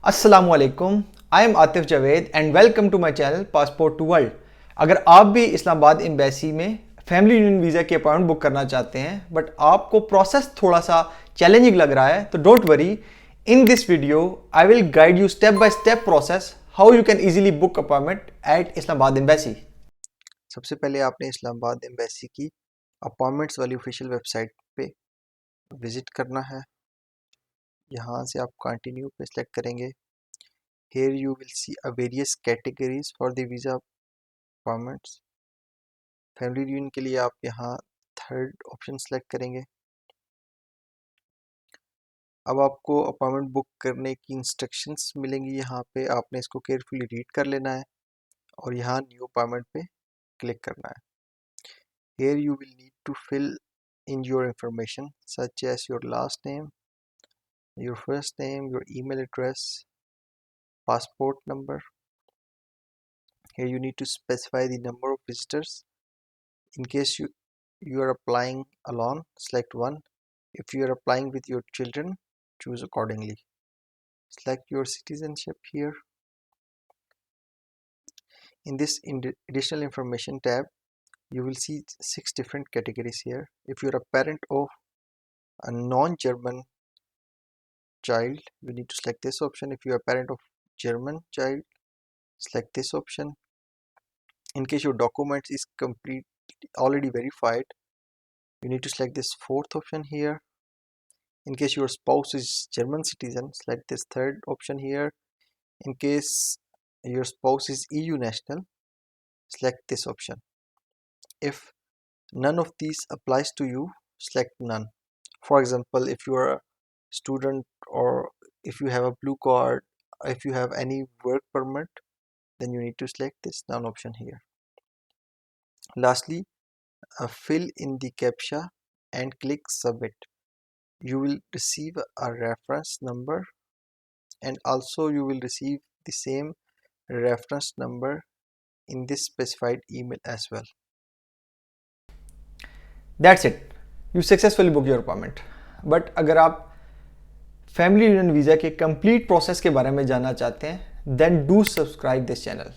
अस्सलामुअलैकुम, I am Atif Javed and welcome to my channel passport to world. अगर आप भी इस्लामाबाद एम्बेसी में फैमिली यूनियन वीज़ा की अपॉइंटमेंट बुक करना चाहते हैं बट आपको प्रोसेस थोड़ा सा चैलेंजिंग लग रहा है तो don't worry, in this video I will guide you step by step process how you can easily book appointment at Islamabad embassy. सबसे पहले आपने इस्लामाबाद एम्बेसी की अपॉइंटमेंट्स वाली ऑफिशियल वेबसाइट पे विज़िट करना है। यहाँ से आप कंटिन्यू पे सेलेक्ट करेंगे। Here you will see a various categories for the visa appointments. Family union के लिए आप यहाँ थर्ड ऑप्शन सेलेक्ट करेंगे। अब आपको अपॉइंटमेंट बुक करने की इंस्ट्रक्शंस मिलेंगी। यहाँ पे आपने इसको केयरफुली रीड कर लेना है और यहाँ न्यू अपॉइंटमेंट पे क्लिक करना है। Here you will need to fill in your information such as your last name, your first name, your email address, passport number. Here you need to specify the number of visitors. In case you are applying alone, select 1. If you are applying with your children, choose accordingly. Select your citizenship here. In this additional information tab, you will see 6 different categories here. If you are a parent of a non-German child, you need to select this option. If you are a parent of German child, select this option. In case your document is complete already verified, you need to select this fourth option here. In case your spouse is German citizen, select this third option here. In case your spouse is EU national, select this option. If none of these applies to you, select none. For example, if you are a student or if you have a blue card, if you have any work permit, then you need to select this none option here. Lastly, fill in the captcha and click submit. You will receive a reference number and also you will receive the same reference number in this specified email as well. That's it, you successfully book your appointment. But अगर आप family union visa के complete process के बारे में जानना चाहते हैं then do subscribe this channel.